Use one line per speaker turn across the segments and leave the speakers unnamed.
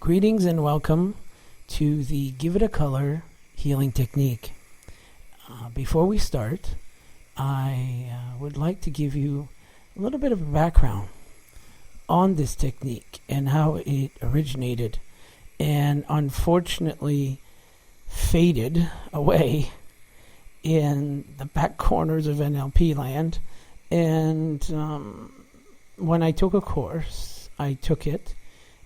Greetings and welcome to the Give It a Color healing technique. Before we start, I would like to give you a little bit of a background on this technique and how it originated and unfortunately faded away in the back corners of NLP land. And when I took a course, I took it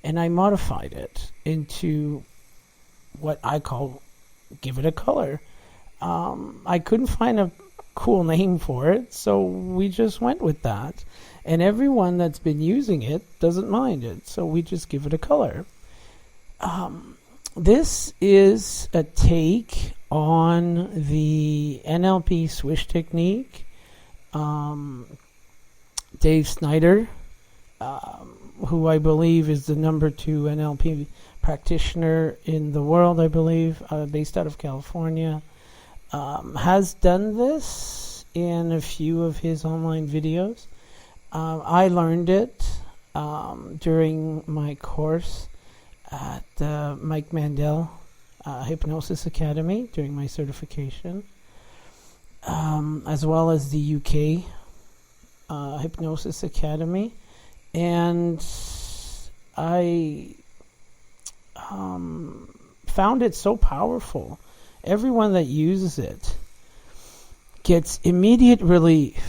and I modified it into what I call Give It a Color. I couldn't find a cool name for it, so we just went with that. And everyone that's been using it doesn't mind it, so we just give it a color. This is a take on the NLP swish technique. Dave Snyder, who I believe is the number 2 NLP practitioner in the world, I believe, based out of California, has done this in a few of his online videos. I learned it during my course at Mike Mandel Hypnosis Academy during my certification, as well as the UK Hypnosis Academy. And I found it so powerful. Everyone that uses it gets immediate relief.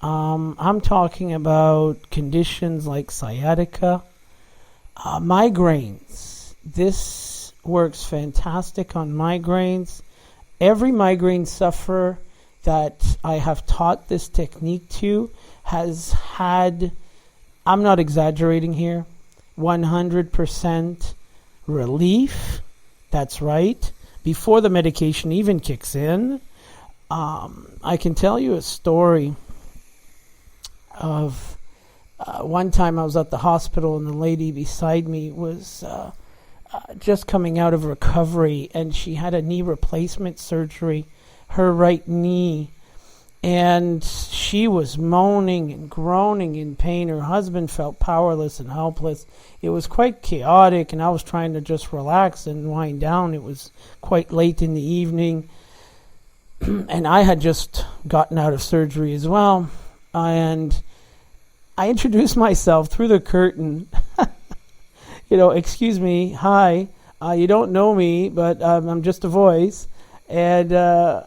I'm talking about conditions like sciatica, migraines. This works fantastic on migraines. Every migraine sufferer that I have taught this technique to has had, I'm not exaggerating here, 100% relief. That's right. Before the medication even kicks in. I can tell you a story of one time I was at the hospital and the lady beside me was just coming out of recovery, and she had a knee replacement surgery, her right knee. And she was moaning and groaning in pain. Her husband felt powerless and helpless. It was quite chaotic, and I was trying to just relax and wind down. It was quite late in the evening, and I had just gotten out of surgery as well. And I introduced myself through the curtain. Excuse me, hi. You don't know me, but I'm just a voice. And,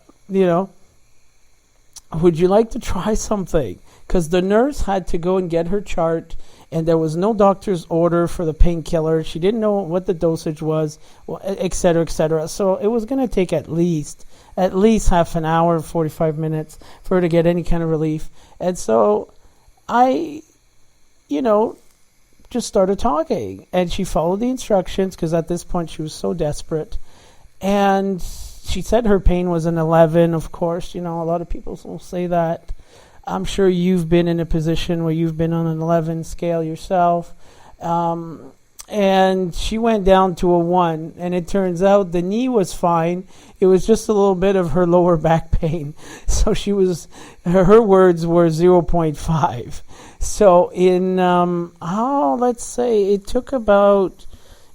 would you like to try something? Because the nurse had to go and get her chart, and there was no doctor's order for the painkiller. She didn't know what the dosage was, et cetera, et cetera. So it was going to take at least half an hour, 45 minutes for her to get any kind of relief. And so I, just started talking, and she followed the instructions because at this point she was so desperate. And she said her pain was an 11, of course. A lot of people will say that. I'm sure you've been in a position where you've been on an 11 scale yourself. And she went down to a 1, and it turns out the knee was fine. It was just a little bit of her lower back pain. So her words were 0.5. So let's say it took about,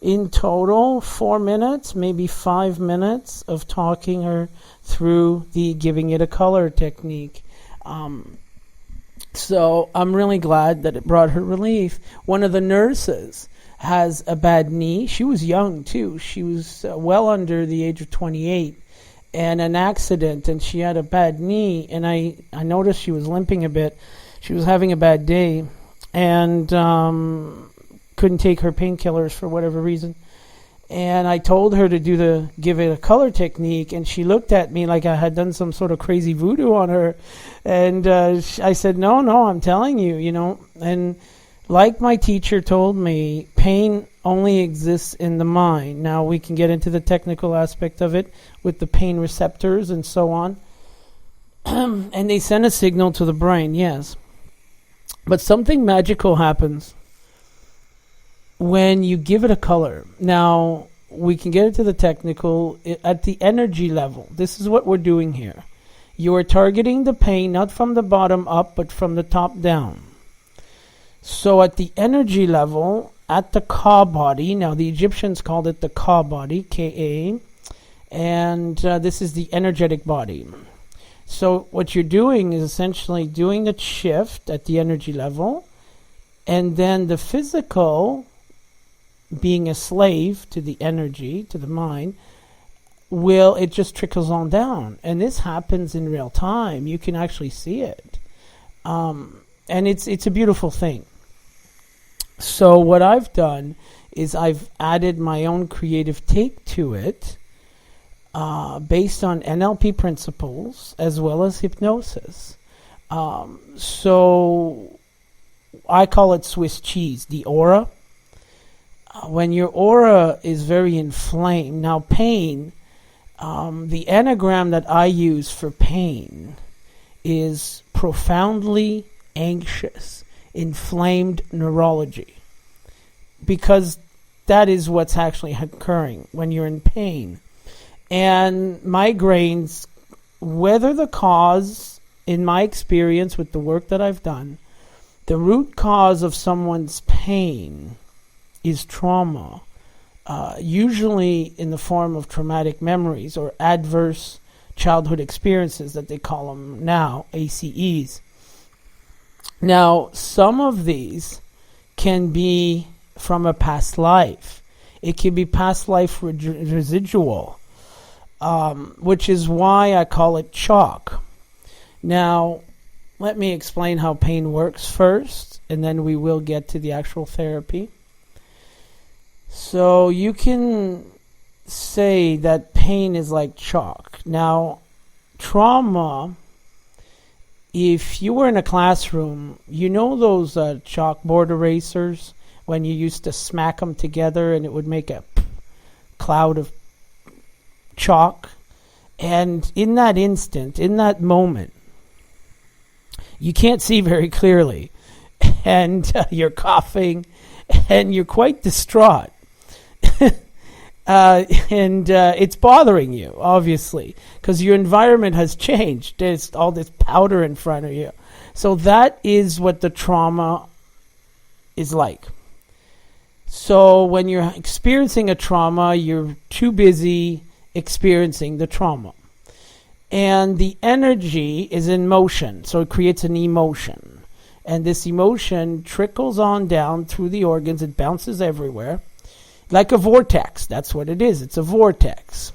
in total, 4 minutes, maybe 5 minutes of talking her through the giving it a color technique. So I'm really glad that it brought her relief. One of the nurses has a bad knee. She was young too. She was well under the age of 28, and an accident, and she had a bad knee. And I noticed she was limping a bit. She was having a bad day, and couldn't take her painkillers for whatever reason. And I told her to do the give it a color technique, and she looked at me like I had done some sort of crazy voodoo on her. And I said, no, I'm telling you, And like my teacher told me, pain only exists in the mind. Now we can get into the technical aspect of it with the pain receptors and so on. And they send a signal to the brain, yes. But something magical happens when you give it a color. Now, we can get into the technical. At the energy level, this is what we're doing here. You are targeting the pain not from the bottom up, but from the top down. So at the energy level, at the Ka body. Now, the Egyptians called it the Ka body, Ka, and this is the energetic body. So what you're doing is essentially doing the shift at the energy level, and then the physical, being a slave to the energy, to the mind, it just trickles on down. And this happens in real time. You can actually see it. And it's a beautiful thing. So what I've done is I've added my own creative take to it, based on NLP principles as well as hypnosis. So I call it Swiss cheese, the aura. When your aura is very inflamed, now pain, the anagram that I use for pain is profoundly anxious, inflamed neurology, because that is what's actually occurring when you're in pain. And migraines, whether the cause, in my experience with the work that I've done, the root cause of someone's pain is trauma, usually in the form of traumatic memories or adverse childhood experiences that they call them now, ACEs. Now, some of these can be from a past life. It can be past life residual, which is why I call it chalk. Now, let me explain how pain works first, and then we will get to the actual therapy. So you can say that pain is like chalk. Now, trauma, if you were in a classroom, you know those chalkboard erasers when you used to smack them together and it would make a cloud of chalk? And in that instant, in that moment, you can't see very clearly, and you're coughing, and you're quite distraught. And it's bothering you, obviously, because your environment has changed. There's all this powder in front of you. So that is what the trauma is like. So when you're experiencing a trauma, you're too busy experiencing the trauma. And the energy is in motion, so it creates an emotion. And this emotion trickles on down through the organs. It bounces everywhere. Like a vortex. That's what it is. It's a vortex.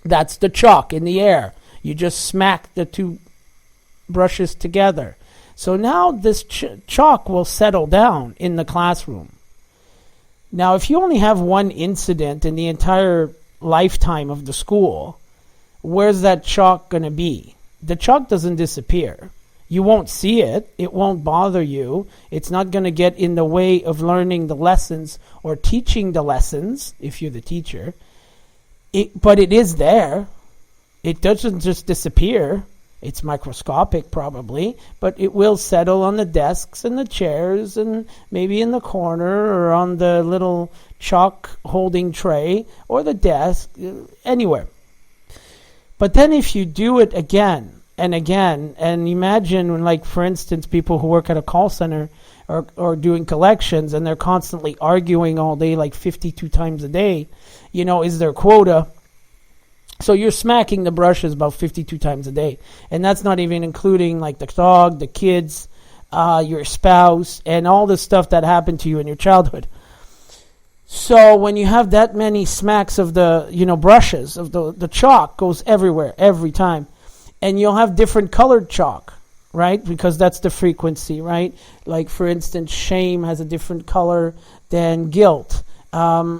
That's the chalk in the air. You just smack the two brushes together. So now this chalk will settle down in the classroom. Now, if you only have one incident in the entire lifetime of the school, where's that chalk going to be? The chalk doesn't disappear. You won't see it. It won't bother you. It's not going to get in the way of learning the lessons or teaching the lessons, if you're the teacher. But it is there. It doesn't just disappear. It's microscopic probably, but it will settle on the desks and the chairs and maybe in the corner or on the little chalk holding tray or the desk, anywhere. But then if you do it again and again, and imagine when, like, for instance, people who work at a call center or doing collections and they're constantly arguing all day, like 52 times a day, is their quota. So you're smacking the brushes about 52 times a day. And that's not even including like the dog, the kids, your spouse, and all the stuff that happened to you in your childhood. So when you have that many smacks of the, brushes, of the chalk goes everywhere, every time. And you'll have different colored chalk, right? Because that's the frequency, right? Like, for instance, shame has a different color than guilt,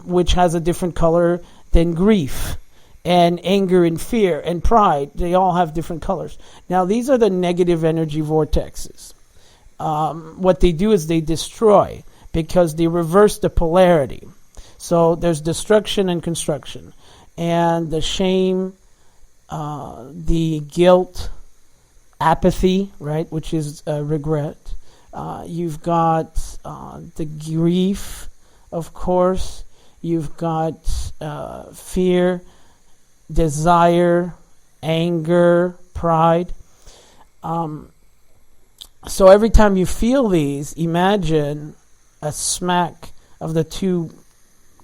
which has a different color than grief. And anger and fear and pride, they all have different colors. Now, these are the negative energy vortexes. What they do is they destroy because they reverse the polarity. So there's destruction and construction. And the shame, the guilt, apathy, right, which is regret. You've got the grief, of course. You've got fear, desire, anger, pride. So every time you feel these, imagine a smack of the two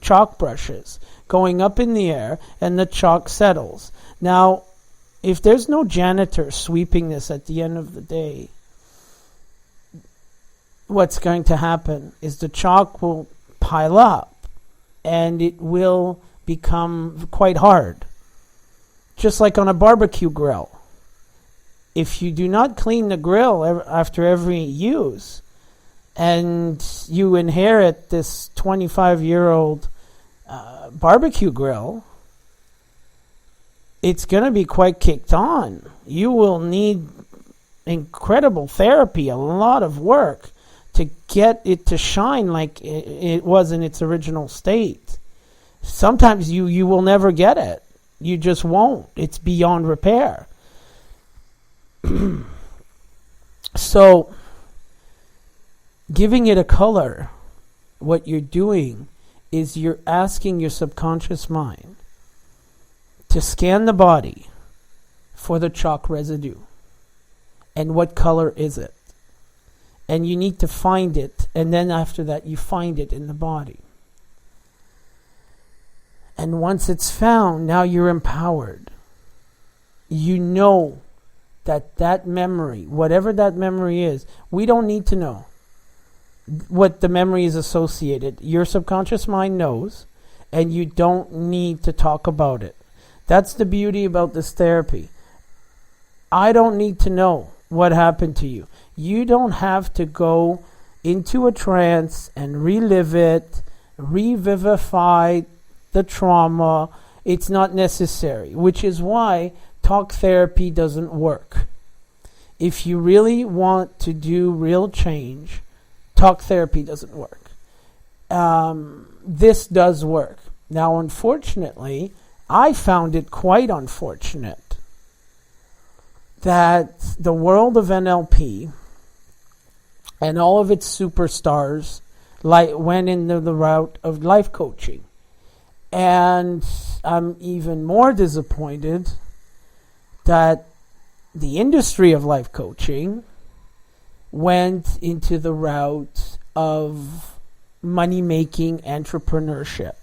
chalk brushes going up in the air, and the chalk settles. Now, if there's no janitor sweeping this at the end of the day, what's going to happen is the chalk will pile up and it will become quite hard. Just like on a barbecue grill. If you do not clean the grill after every use, and you inherit this 25-year-old barbecue grill, it's going to be quite kicked on. You will need incredible therapy, a lot of work to get it to shine like it was in its original state. Sometimes you will never get it. You just won't. It's beyond repair. So, giving it a color, what you're doing is you're asking your subconscious mind to scan the body for the chalk residue. And what color is it? And you need to find it, and then after that you find it in the body. And once it's found, now you're empowered. You know that memory, whatever that memory is, we don't need to know what the memory is associated. Your subconscious mind knows, and you don't need to talk about it. That's the beauty about this therapy. I don't need to know what happened to you. You don't have to go into a trance and relive it, revivify the trauma. It's not necessary, which is why talk therapy doesn't work. If you really want to do real change, talk therapy doesn't work. This does work. Now, unfortunately, I found it quite unfortunate that the world of NLP and all of its superstars went into the route of life coaching. And I'm even more disappointed that the industry of life coaching went into the route of money-making entrepreneurship.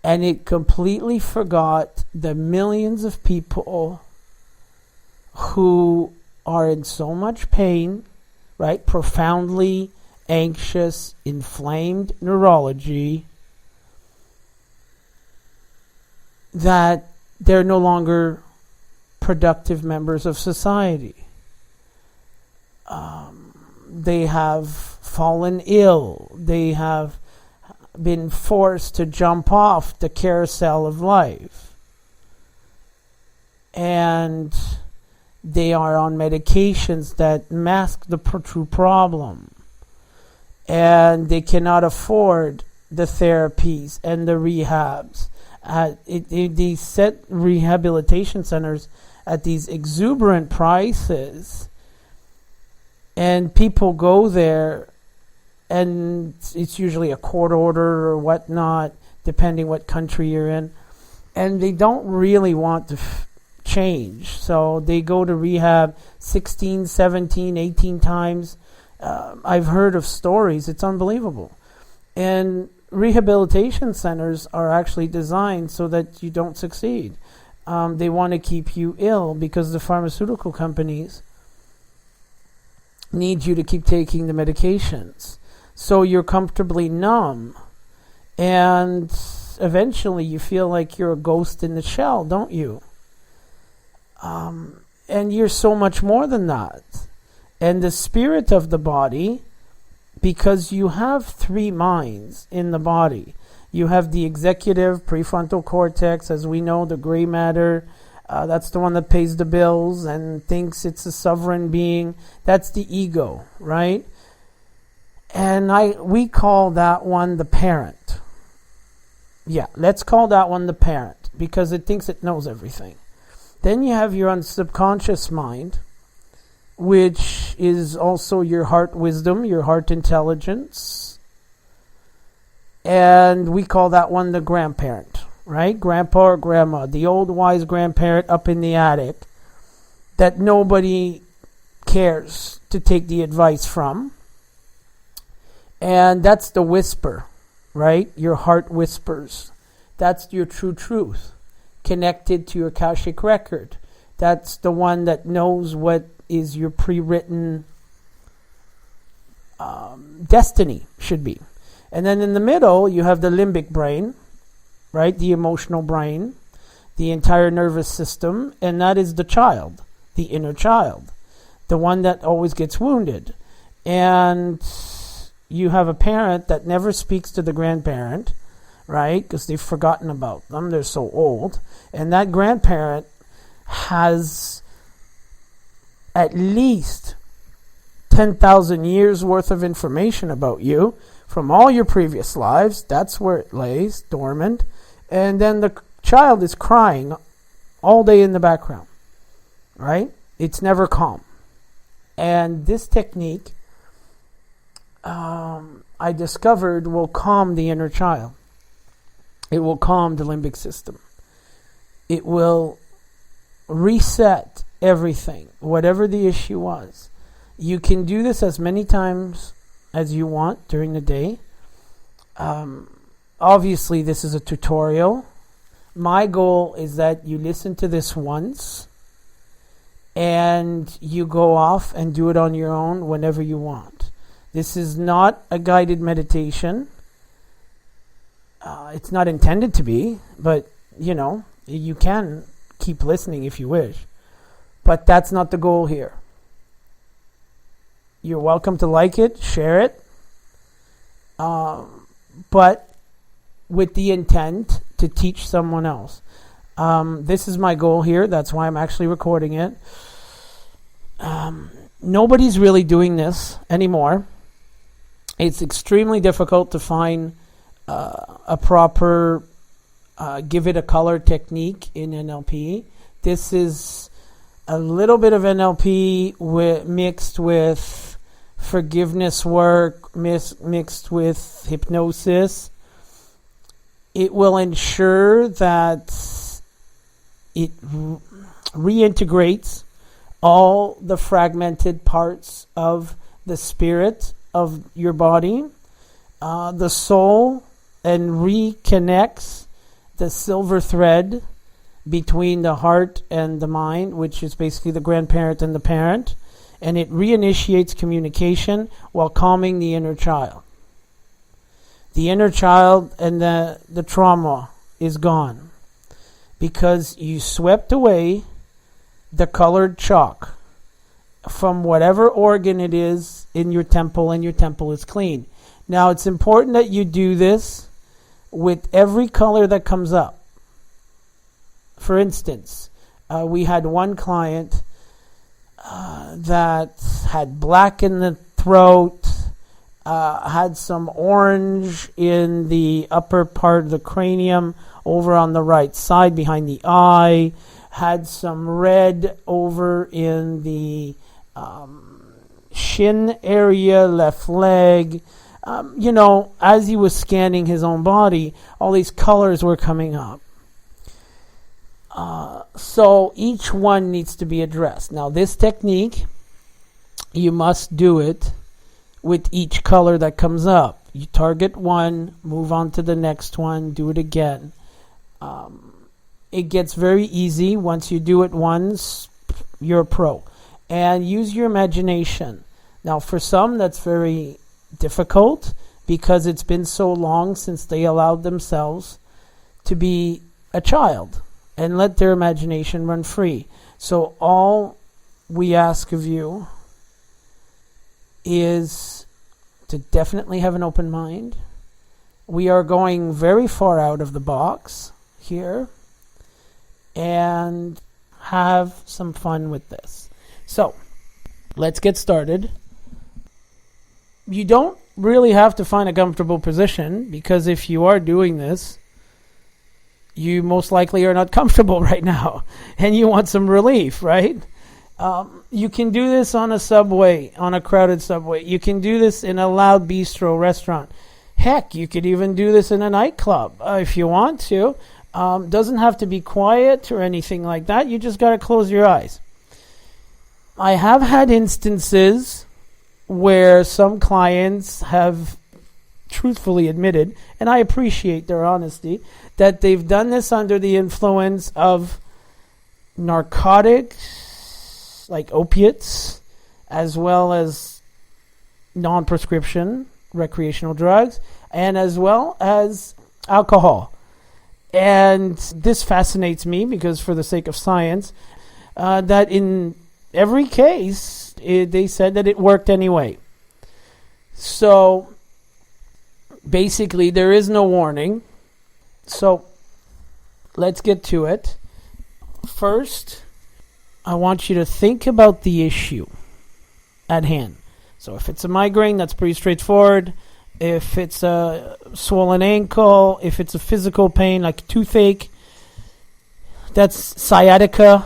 And it completely forgot the millions of people who are in so much pain, right? Profoundly anxious, inflamed neurology, that they're no longer productive members of society. They have fallen ill. They have been forced to jump off the carousel of life. And they are on medications that mask the true problem. And they cannot afford the therapies and the rehabs. They set rehabilitation centers at these exuberant prices. And people go there, and it's usually a court order or whatnot, depending what country you're in. And they don't really want to change. So they go to rehab 16, 17, 18 times. I've heard of stories. It's unbelievable. And rehabilitation centers are actually designed so that you don't succeed. They want to keep you ill because the pharmaceutical companies need you to keep taking the medications. So you're comfortably numb. And eventually you feel like you're a ghost in the shell, don't you? And you're so much more than that. And the spirit of the body, because you have three minds in the body. You have the executive prefrontal cortex, as we know, the gray matter. That's the one that pays the bills and thinks it's a sovereign being. That's the ego, right? And we call that one the parent. Yeah, let's call that one the parent, because it thinks it knows everything. Then you have your subconscious mind, which is also your heart wisdom, your heart intelligence. And we call that one the grandparent, right? Grandpa or grandma, the old wise grandparent up in the attic that nobody cares to take the advice from. And that's the whisper, right? Your heart whispers. That's your true truth, connected to your Akashic record. That's the one that knows what is your pre-written destiny should be. And then in the middle, you have the limbic brain, right? The emotional brain, the entire nervous system, and that is the child, the inner child, the one that always gets wounded. And you have a parent that never speaks to the grandparent, right? Because they've forgotten about them. They're so old. And that grandparent has at least 10,000 years worth of information about you from all your previous lives. That's where it lays, dormant. And then the child is crying all day in the background, right? It's never calm. And this technique, I discovered, will calm the inner child. It will calm the limbic system. It will reset everything, whatever the issue was. You can do this as many times as you want during the day. Obviously, this is a tutorial. My goal is that you listen to this once and you go off and do it on your own whenever you want. This is not a guided meditation. It's not intended to be, but you can keep listening if you wish. But that's not the goal here. You're welcome to like it, share it, but with the intent to teach someone else. This is my goal here. That's why I'm actually recording it. Nobody's really doing this anymore. It's extremely difficult to find a proper give it a color technique in NLP. This is a little bit of NLP mixed with forgiveness work, mixed with hypnosis. It will ensure that it reintegrates all the fragmented parts of the spirit of your body, the soul, and reconnects the silver thread between the heart and the mind, which is basically the grandparent and the parent, and it reinitiates communication while calming the inner child. The inner child and the trauma is gone because you swept away the colored chalk from whatever organ it is in your temple, and your temple is clean. Now, it's important that you do this with every color that comes up. For instance, we had one client that had black in the throat, had some orange in the upper part of the cranium over on the right side behind the eye, had some red over in the shin area, left leg. As he was scanning his own body, all these colors were coming up. So each one needs to be addressed. Now, this technique, you must do it with each color that comes up. You target one, move on to the next one, do it again. It gets very easy. Once you do it once, you're a pro. And use your imagination. Now, for some, that's very difficult because it's been so long since they allowed themselves to be a child and let their imagination run free. So all we ask of you is to definitely have an open mind. We are going very far out of the box here and have some fun with this. So let's get started. You don't really have to find a comfortable position, because if you are doing this, you most likely are not comfortable right now and you want some relief, right? You can do this on a subway, on a crowded subway. You can do this in a loud bistro restaurant. Heck, you could even do this in a nightclub if you want to. Doesn't have to be quiet or anything like that. You just got to close your eyes. I have had instances where some clients have truthfully admitted, and I appreciate their honesty, that they've done this under the influence of narcotics, like opiates, as well as non-prescription recreational drugs, and as well as alcohol. And this fascinates me because, for the sake of science, that in every case, they said that it worked anyway. So, basically, there is no warning. So, let's get to it. First, I want you to think about the issue at hand. So, if it's a migraine, that's pretty straightforward. If it's a swollen ankle, if it's a physical pain like toothache, that's sciatica,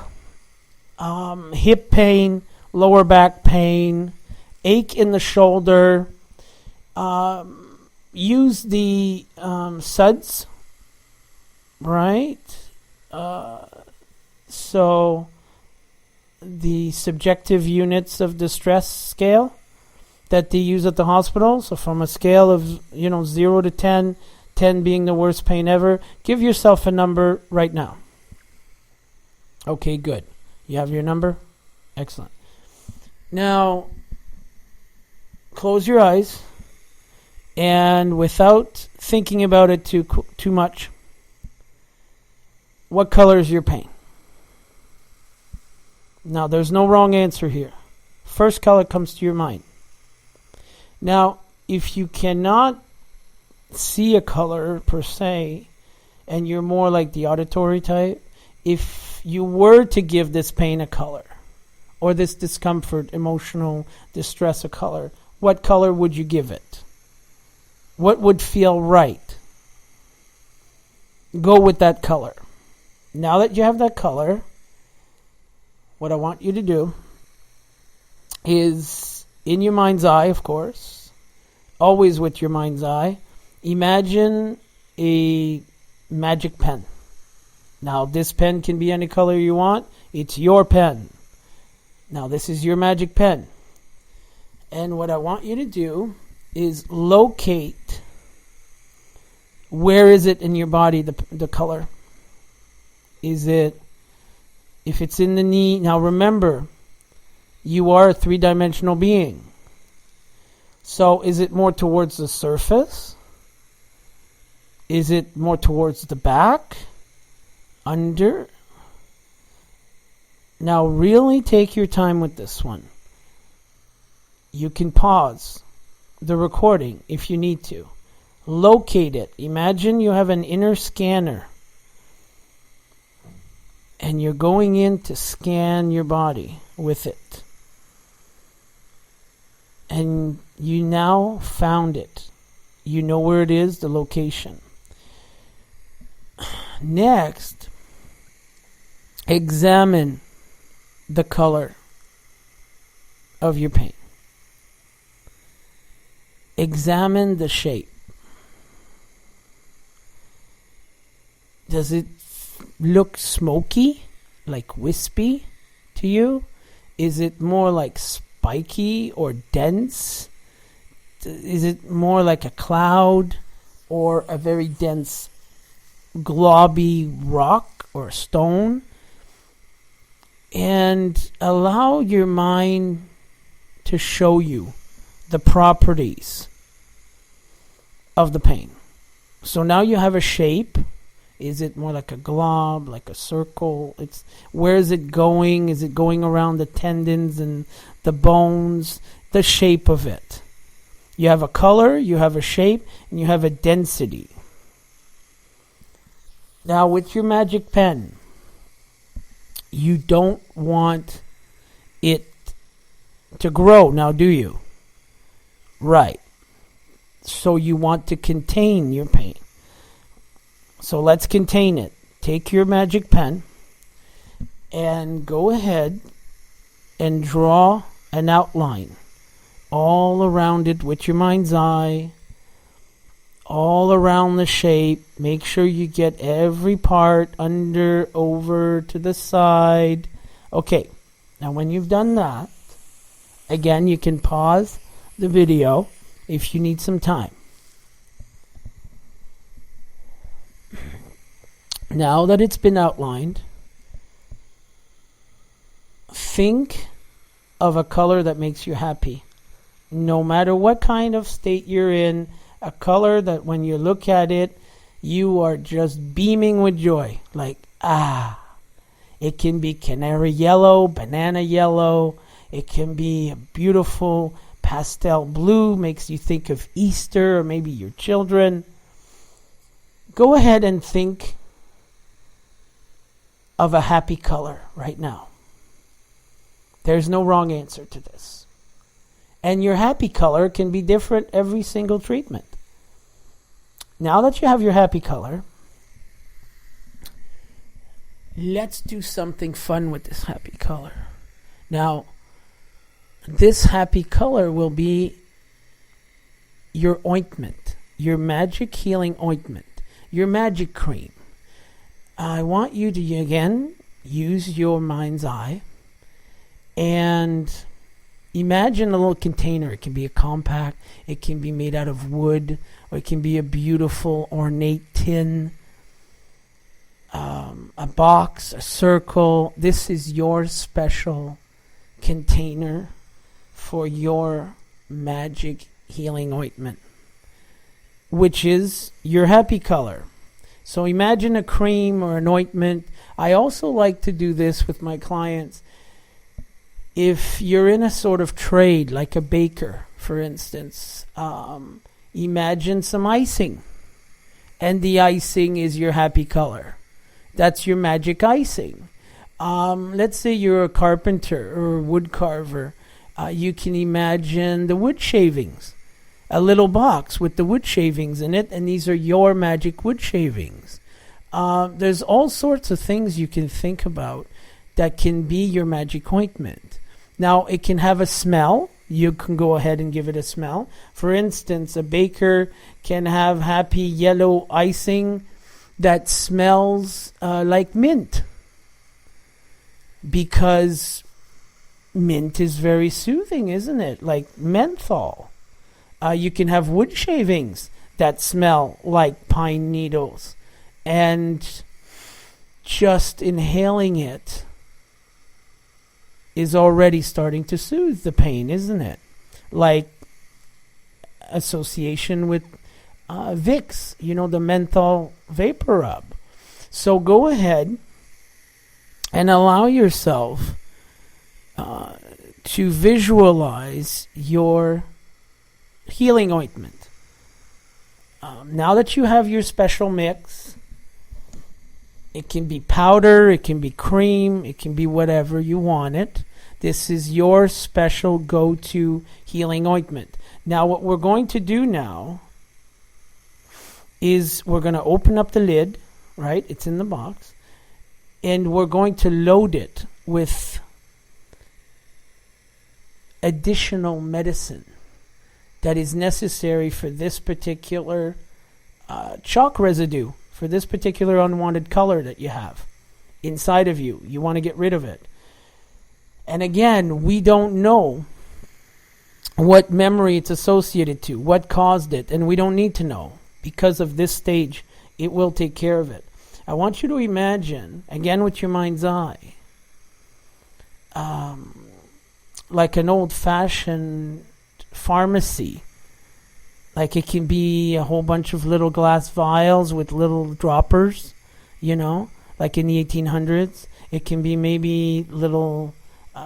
hip pain, lower back pain, ache in the shoulder. Use the SUDS, right? So the subjective units of distress scale that they use at the hospital. So from a scale of 0 to 10, 10 being the worst pain ever, give yourself a number right now. Okay, good. You have your number? Excellent. Now, close your eyes, and without thinking about it too much, what color is your pain? Now, there's no wrong answer here. First color comes to your mind. Now, if you cannot see a color per se, and you're more like the auditory type, if you were to give this pain a color, or this discomfort, emotional distress a color, what color would you give it? What would feel right? Go with that color. Now that you have that color, what I want you to do is, in your mind's eye, of course, always with your mind's eye, imagine a magic pen. Now, this pen can be any color you want. It's your pen. Now, this is your magic pen. And what I want you to do is locate, where is it in your body, the color? Is it, if it's in the knee, now remember, you are a three-dimensional being. So is it more towards the surface? Is it more towards the back? Under? Now really take your time with this one. You can pause the recording if you need to. Locate it. Imagine you have an inner scanner, and you're going in to scan your body with it. And you now found it. You know where it is, the location. Next, examine the color of your pain. Examine the shape. Does it look smoky, like wispy to you? Is it more like spiky or dense? Is it more like a cloud or a very dense globby rock or stone? And allow your mind to show you the properties of the pain. So now you have a shape. Is it more like a glob, like a circle? Where is it going? Is it going around the tendons and the bones? The shape of it. You have a color, you have a shape, and you have a density. Now with your magic pen, you don't want it to grow, now do you? Right. So you want to contain your pain. So let's contain it. Take your magic pen and go ahead and draw an outline all around it with your mind's eye, all around the shape. Make sure you get every part under, over, to the side. Okay, now when you've done that, again, you can pause the video if you need some time. Now that it's been outlined, think of a color that makes you happy. No matter what kind of state you're in, a color that when you look at it, you are just beaming with joy. Like, it can be canary yellow, banana yellow. It can be a beautiful pastel blue, makes you think of Easter or maybe your children. Go ahead and think of a happy color right now. There's no wrong answer to this. And your happy color can be different every single treatment. Now that you have your happy color, let's do something fun with this happy color. Now, this happy color will be your ointment, your magic healing ointment, your magic cream. I want you to, again, use your mind's eye and imagine a little container. It can be a compact, it can be made out of wood, or it can be a beautiful ornate tin, a box, a circle. This is your special container for your magic healing ointment, which is your happy color. So imagine a cream or an ointment. I also like to do this with my clients. If you're in a sort of trade, like a baker, for instance, imagine some icing. And the icing is your happy color. That's your magic icing. Let's say you're a carpenter or a wood carver. You can imagine the wood shavings. A little box with the wood shavings in it, and these are your magic wood shavings. There's all sorts of things you can think about that can be your magic ointment. Now, it can have a smell. You can go ahead and give it a smell. For instance, a baker can have happy yellow icing that smells like mint, because mint is very soothing, isn't it? Like menthol. You can have wood shavings that smell like pine needles, and just inhaling it is already starting to soothe the pain, isn't it? Like association with Vicks, the menthol vapor rub. So go ahead and allow yourself to visualize your healing ointment. Now that you have your special mix, it can be powder, it can be cream, it can be whatever you want it. This is your special go-to healing ointment. Now what we're going to do now is we're going to open up the lid, right? It's in the box. And we're going to load it with additional medicine that is necessary for this particular chalk residue, for this particular unwanted color that you have inside of you. You want to get rid of it. And again, we don't know what memory it's associated to, what caused it, and we don't need to know. Because of this stage, it will take care of it. I want you to imagine, again with your mind's eye, like an old-fashioned pharmacy. Like it can be a whole bunch of little glass vials with little droppers, like in the 1800s. It can be maybe little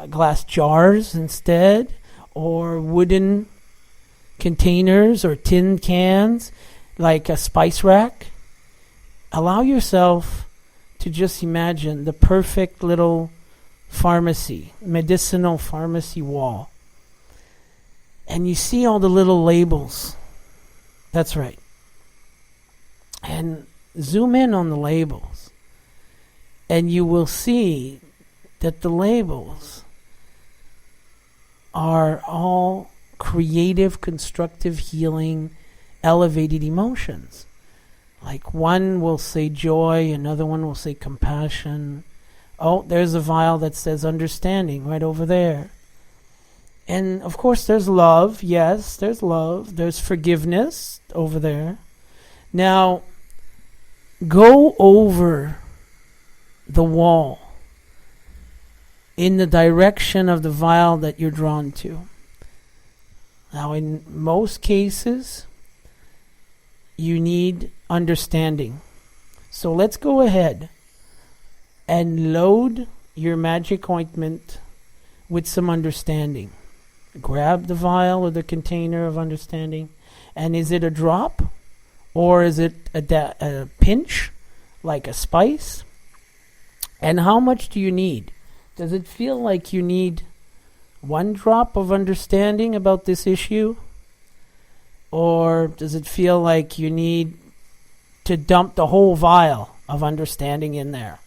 glass jars instead, or wooden containers or tin cans, like a spice rack. Allow yourself to just imagine the perfect little pharmacy, medicinal pharmacy wall. And you see all the little labels. That's right. And zoom in on the labels. And you will see that the labels are all creative, constructive, healing, elevated emotions. Like one will say joy, another one will say compassion. Oh, there's a vial that says understanding right over there. And of course there's love. Yes, there's love. There's forgiveness over there. Now, go over the wall in the direction of the vial that you're drawn to. Now, in most cases, you need understanding. So let's go ahead and load your magic ointment with some understanding. Grab the vial or the container of understanding. And is it a drop? Or is it a pinch, like a spice? And how much do you need? Does it feel like you need 1 drop of understanding about this issue? Or does it feel like you need to dump the whole vial of understanding in there?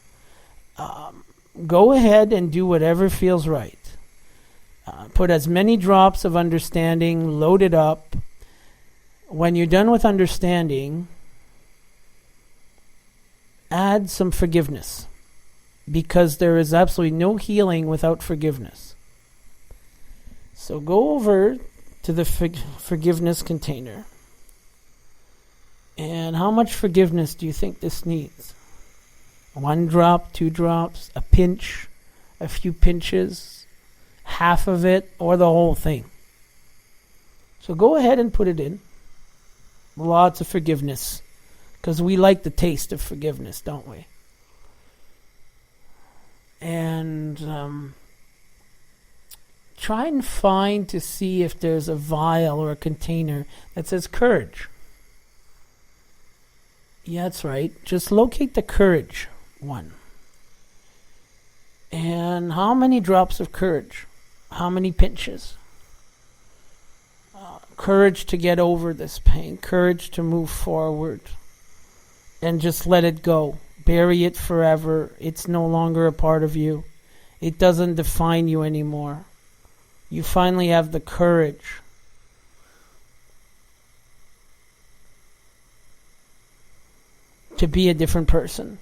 Go ahead and do whatever feels right. Put as many drops of understanding, load it up. When you're done with understanding, add some forgiveness, because there is absolutely no healing without forgiveness. So go over to the forgiveness container. And how much forgiveness do you think this needs? 1 drop, 2 drops, a pinch, a few pinches, half of it, or the whole thing? So go ahead and put it in. Lots of forgiveness, because we like the taste of forgiveness, don't we? And try and find to see if there's a vial or a container that says courage. Yeah, that's right. Just locate the courage one. And how many drops of courage? How many pinches? Courage to get over this pain. Courage to move forward. And just let it go. Bury it forever. It's no longer a part of you. It doesn't define you anymore. You finally have the courage to be a different person.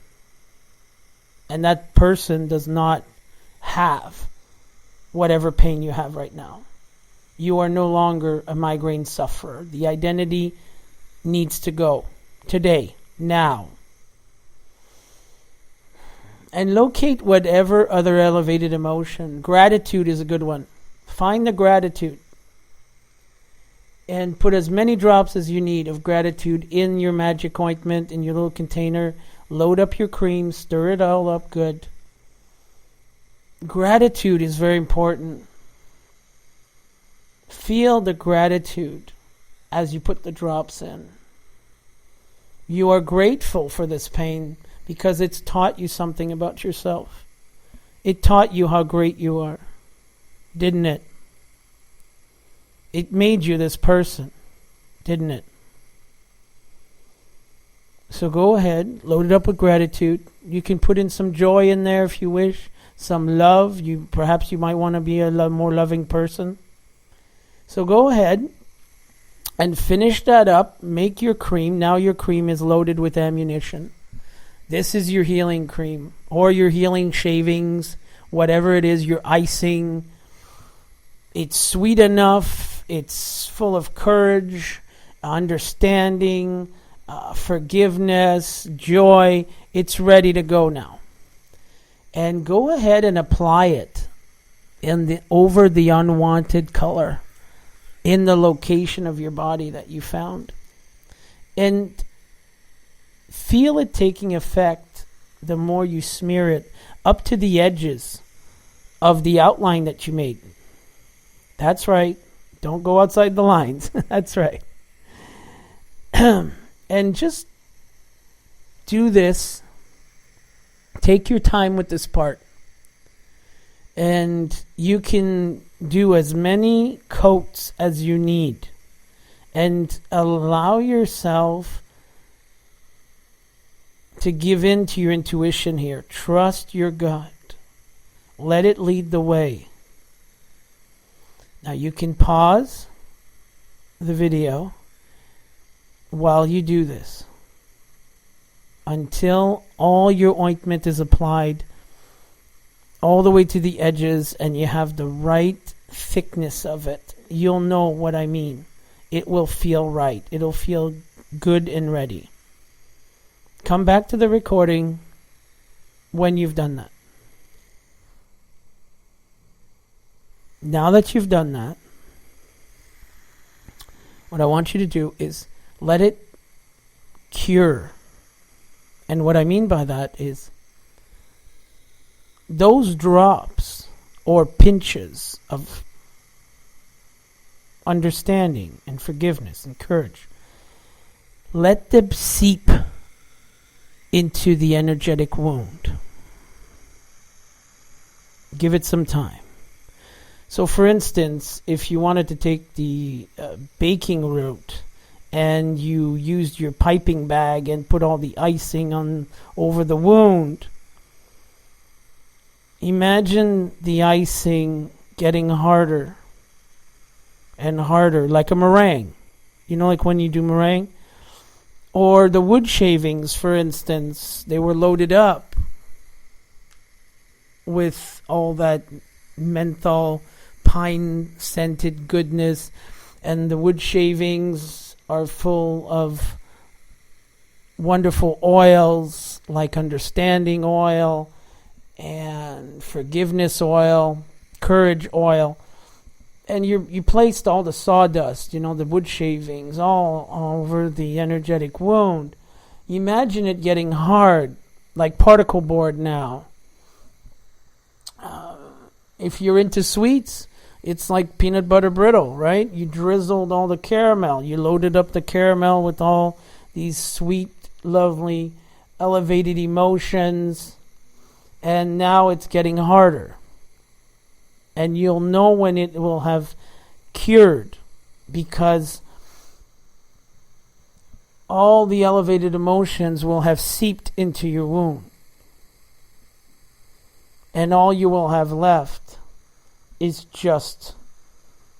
And that person does not have whatever pain you have right now. You are no longer a migraine sufferer. The identity needs to go. Today. Now. And locate whatever other elevated emotion. Gratitude is a good one. Find the gratitude. And put as many drops as you need of gratitude in your magic ointment, in your little container. Load up your cream. Stir it all up good. Gratitude is very important. Feel the gratitude as you put the drops in. You are grateful for this pain because it's taught you something about yourself. It taught you how great you are, didn't it? It made you this person, didn't it? So go ahead, load it up with gratitude. You can put in some joy in there if you wish, some love. Perhaps you might want to be a more loving person. So go ahead and finish that up. Make your cream. Now your cream is loaded with ammunition. This is your healing cream or your healing shavings, whatever it is, your icing. It's sweet enough. It's full of courage, understanding, forgiveness, joy. It's ready to go now. And go ahead and apply it over the unwanted color in the location of your body that you found. And feel it taking effect the more you smear it up to the edges of the outline that you made. That's right. Don't go outside the lines. That's right. And just do this. Take your time with this part. And you can do as many coats as you need. And allow yourself to give in to your intuition here. Trust your gut. Let it lead the way. Now you can pause the video while you do this until all your ointment is applied all the way to the edges and you have the right thickness of it. You'll know what I mean. It will feel right. It'll feel good and ready. Come back to the recording when you've done that. Now that you've done that, what I want you to do is let it cure. And what I mean by that is those drops or pinches of understanding and forgiveness and courage, let them seep into the energetic wound. Give it some time. So for instance, if you wanted to take the baking route and you used your piping bag and put all the icing on over the wound, imagine the icing getting harder and harder, like a meringue. You know, like when you do meringue? Or the wood shavings, for instance, they were loaded up with all that menthol, pine-scented goodness, and the wood shavings are full of wonderful oils like understanding oil and forgiveness oil, courage oil. And you placed all the sawdust, the wood shavings, all over the energetic wound. Imagine it getting hard, like particle board now. If you're into sweets, it's like peanut butter brittle, right? You drizzled all the caramel. You loaded up the caramel with all these sweet, lovely, elevated emotions. And now it's getting harder. And you'll know when it will have cured, because all the elevated emotions will have seeped into your wound. And all you will have left is just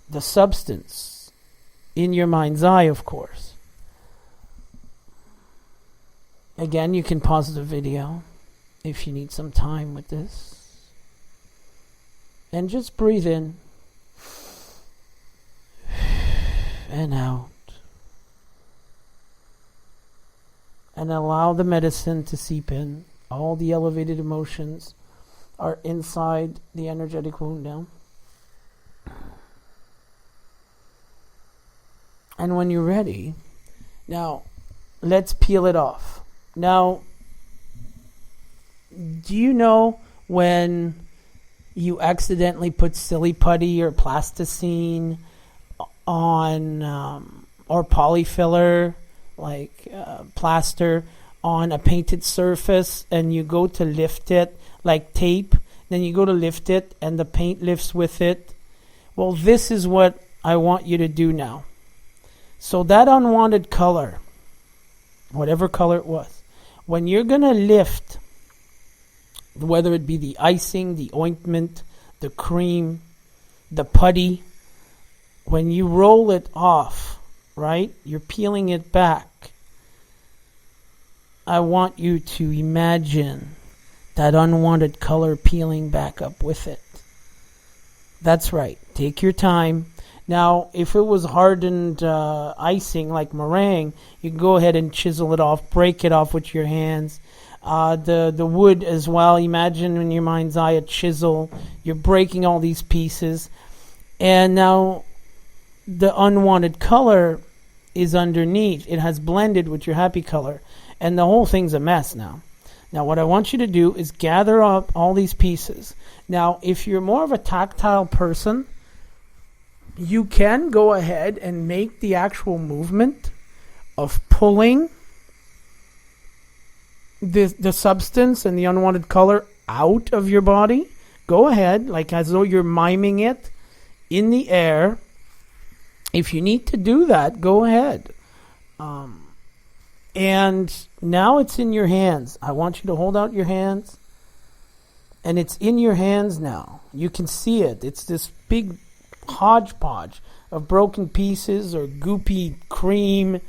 the substance in your mind's eye, of course. Again, you can pause the video if you need some time with this. And just breathe in and out. And allow the medicine to seep in. All the elevated emotions are inside the energetic wound now. And when you're ready, now let's peel it off. Now, do you know when you accidentally put silly putty or plasticine on or polyfiller, like plaster, on a painted surface, and you go to lift it, like tape, then you go to lift it and the paint lifts with it? Well, this is what I want you to do now. So that unwanted color, whatever color it was, when you're going to lift, whether it be the icing, the ointment, the cream, the putty, when you roll it off, right, you're peeling it back. I want you to imagine that unwanted color peeling back up with it. That's right. Take your time. Now, if it was hardened icing like meringue, you can go ahead and chisel it off, break it off with your hands. The wood as well. Imagine in your mind's eye a chisel. You're breaking all these pieces. And now the unwanted color is underneath. It has blended with your happy color. And the whole thing's a mess now. Now what I want you to do is gather up all these pieces. Now if you're more of a tactile person, you can go ahead and make the actual movement of pulling the substance and the unwanted color out of your body. Go ahead, like as though you're miming it in the air. If you need to do that, go ahead. And now it's in your hands. I want you to hold out your hands. And it's in your hands now. You can see it. It's this big hodgepodge of broken pieces or goopy cream.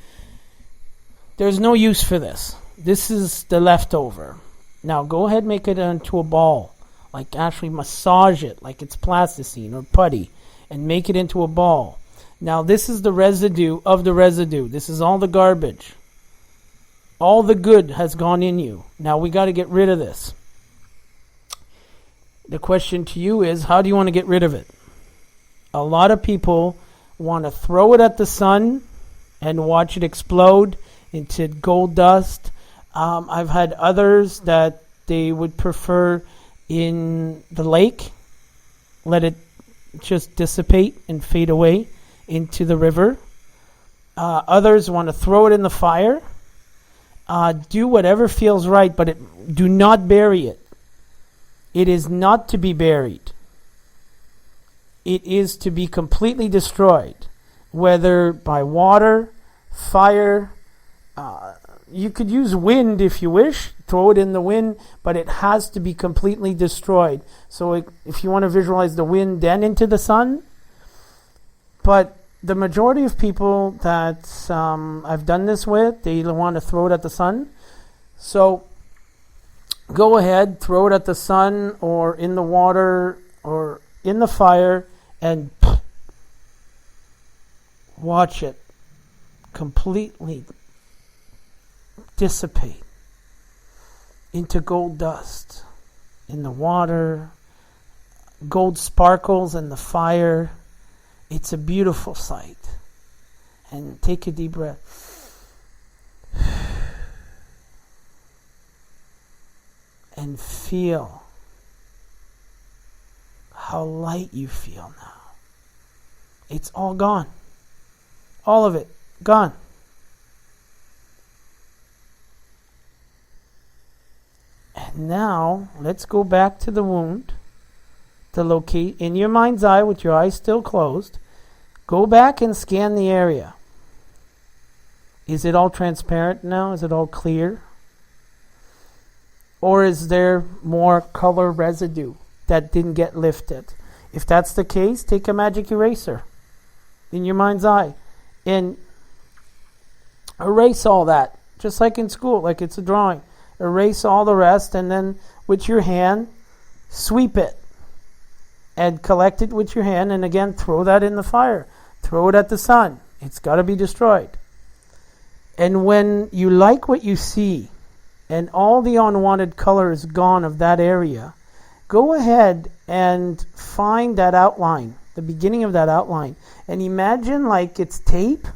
There's no use for this. This is the leftover. Now go ahead and make it into a ball. Like actually massage it like it's plasticine or putty. And make it into a ball. Now this is the residue of the residue. This is all the garbage. All the good has gone in you. Now we got to get rid of this. The question to you is, how do you want to get rid of it? A lot of people want to throw it at the sun and watch it explode into gold dust. I've had others that they would prefer in the lake, let it just dissipate and fade away into the river. Others want to throw it in the fire. Do whatever feels right, but do not bury it. It is not to be buried. It is to be completely destroyed, whether by water, fire. You could use wind if you wish, throw it in the wind, but it has to be completely destroyed. So if you want to visualize the wind then into the sun, but the majority of people that I've done this with, they want to throw it at the sun. So go ahead, throw it at the sun or in the water or in the fire and watch it completely dissipate into gold dust in the water, gold sparkles in the fire. It's a beautiful sight. And take a deep breath. And feel how light you feel now. It's all gone. All of it gone. And now, let's go back to the wound. To locate in your mind's eye with your eyes still closed. Go back and scan the area. Is it all transparent now? Is it all clear? Or is there more color residue that didn't get lifted? If that's the case, take a magic eraser in your mind's eye and erase all that. Just like in school, like it's a drawing. Erase all the rest, and then with your hand, sweep it. And collect it with your hand, and again, throw that in the fire. Throw it at the sun. It's got to be destroyed. And when you like what you see, and all the unwanted color is gone of that area, go ahead and find that outline, the beginning of that outline, and imagine like it's tape,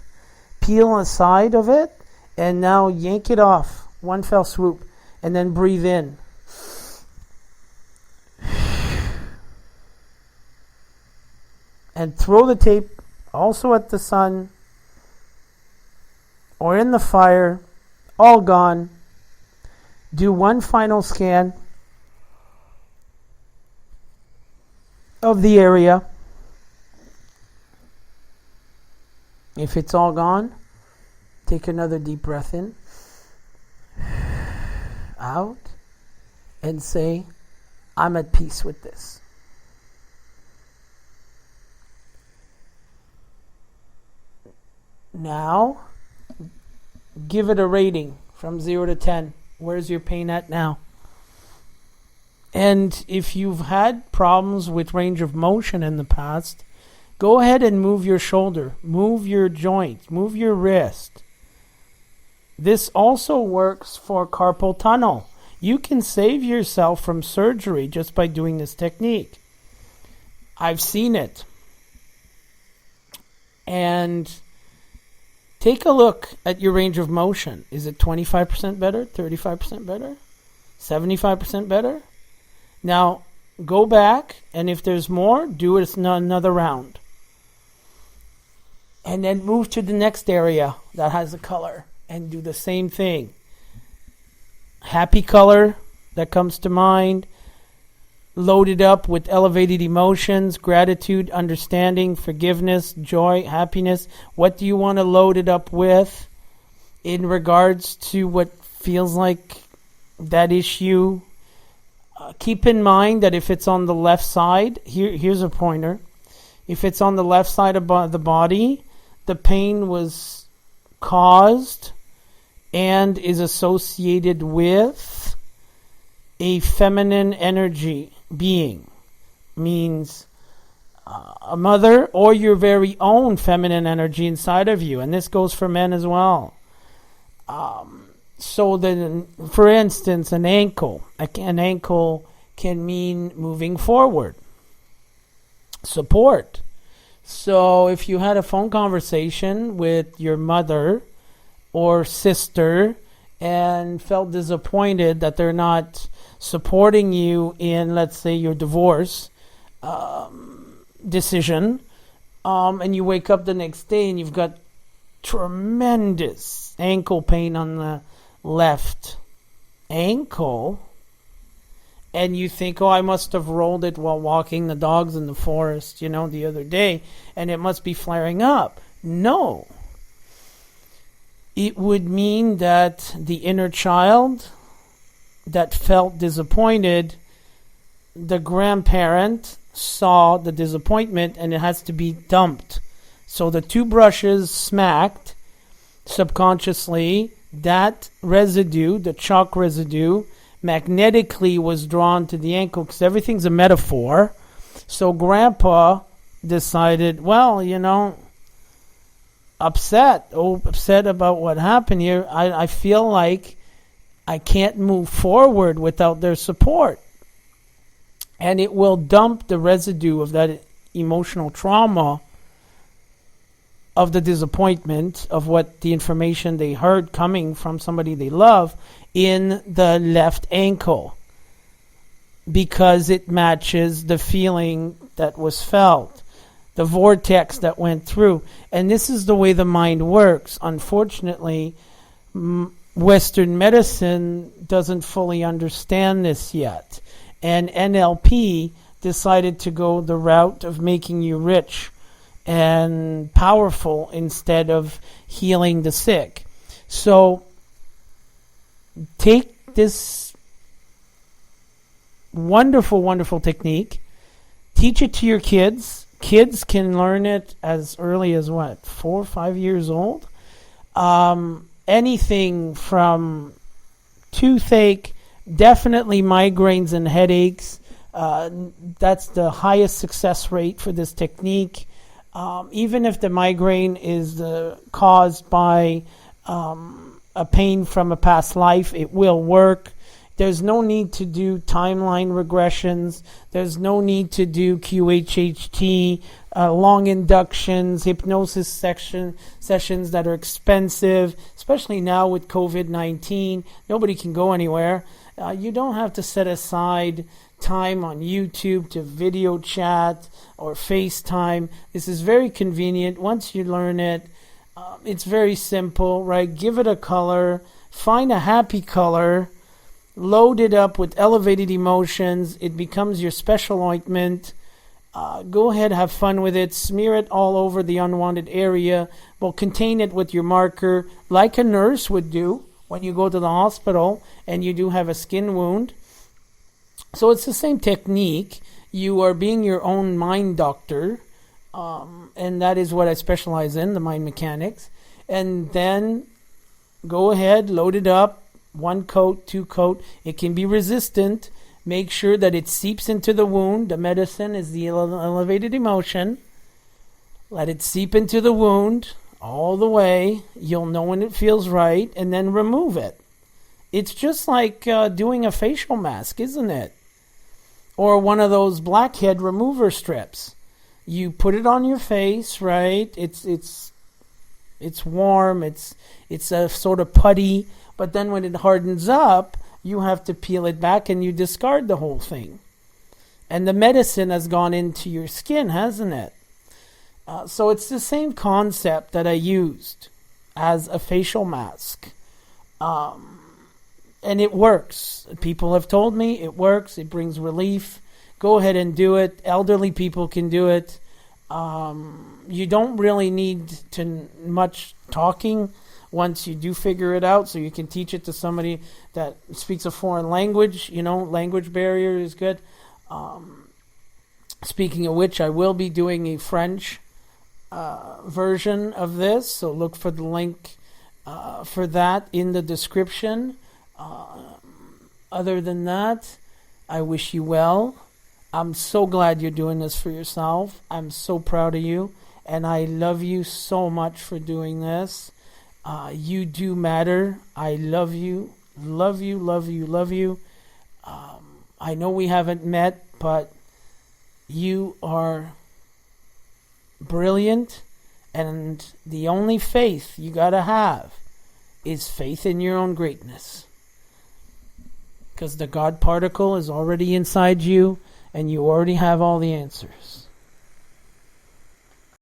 peel a side of it, and now yank it off, one fell swoop, and then breathe in. And throw the tape also at the sun or in the fire, all gone. Do one final scan of the area. If it's all gone, take another deep breath in, out, and say, I'm at peace with this. Now, give it a rating from 0 to 10. Where's your pain at now? And if you've had problems with range of motion in the past, go ahead and move your shoulder, move your joint, move your wrist. This also works for carpal tunnel. You can save yourself from surgery just by doing this technique. I've seen it. And take a look at your range of motion. Is it 25% better, 35% better, 75% better? Now, go back, and if there's more, do it another round. And then move to the next area that has a color and do the same thing. Happy color that comes to mind. Load it up with elevated emotions, gratitude, understanding, forgiveness, joy, happiness. What do you want to load it up with in regards to what feels like that issue? Keep in mind that if it's on the left side, here's a pointer. If it's on the left side of the body, the pain was caused and is associated with a feminine energy being. Means a mother or your very own feminine energy inside of you. And this goes for men as well. So then, for instance, an ankle can mean moving forward, support. So if you had a phone conversation with your mother or sister and felt disappointed that they're not supporting you in, let's say, your divorce decision, and you wake up the next day and you've got tremendous ankle pain on the left ankle, and you think, oh, I must have rolled it while walking the dogs in the forest, the other day, and it must be flaring up. No. It would mean that the inner child that felt disappointed, the grandparent saw the disappointment and it has to be dumped. So the two brushes smacked subconsciously, that residue, the chalk residue, magnetically was drawn to the ankle because everything's a metaphor. So grandpa decided, upset about what happened here. I feel like I can't move forward without their support. And it will dump the residue of that emotional trauma of the disappointment of what the information they heard coming from somebody they love in the left ankle, because it matches the feeling that was felt, the vortex that went through. And this is the way the mind works. Unfortunately, Western medicine doesn't fully understand this yet. And NLP decided to go the route of making you rich and powerful instead of healing the sick. So take this wonderful, wonderful technique, teach it to your kids. Kids can learn it as early as 4 or 5 years old. Anything from toothache, definitely migraines and headaches. That's the highest success rate for this technique. Even if the migraine is caused by a pain from a past life, it will work. There's no need to do timeline regressions. There's no need to do QHHT, long inductions, hypnosis sessions that are expensive, especially now with COVID-19. Nobody can go anywhere. You don't have to set aside time on YouTube to video chat or FaceTime. This is very convenient. Once you learn it, it's very simple, right? Give it a color, find a happy color, load it up with elevated emotions. It becomes your special ointment. Go ahead, have fun with it. Smear it all over the unwanted area. Well, contain it with your marker like a nurse would do when you go to the hospital and you do have a skin wound. So it's the same technique. You are being your own mind doctor, and that is what I specialize in, the mind mechanics. And then go ahead, load it up, 1 coat, 2 coat. It can be resistant. Make sure that it seeps into the wound. The medicine is the elevated emotion. Let it seep into the wound all the way. You'll know when it feels right, and then remove it. It's just like doing a facial mask, isn't it? Or one of those blackhead remover strips. You put it on your face, right? It's warm. It's a sort of putty. But then when it hardens up, you have to peel it back and you discard the whole thing. And the medicine has gone into your skin, hasn't it? So it's the same concept that I used as a facial mask. And it works. People have told me it works. It brings relief. Go ahead and do it. Elderly people can do it. You don't really need to much talking once you do figure it out, so you can teach it to somebody that speaks a foreign language. Language barrier is good. Speaking of which, I will be doing a French version of this, so look for the link for that in the description. Other than that, I wish you well. I'm so glad you're doing this for yourself. I'm so proud of you, and I love you so much for doing this. You do matter. I love you. Love you, love you, love you. I know we haven't met, but you are brilliant. And the only faith you got to have is faith in your own greatness. Because the God particle is already inside you, and you already have all the answers.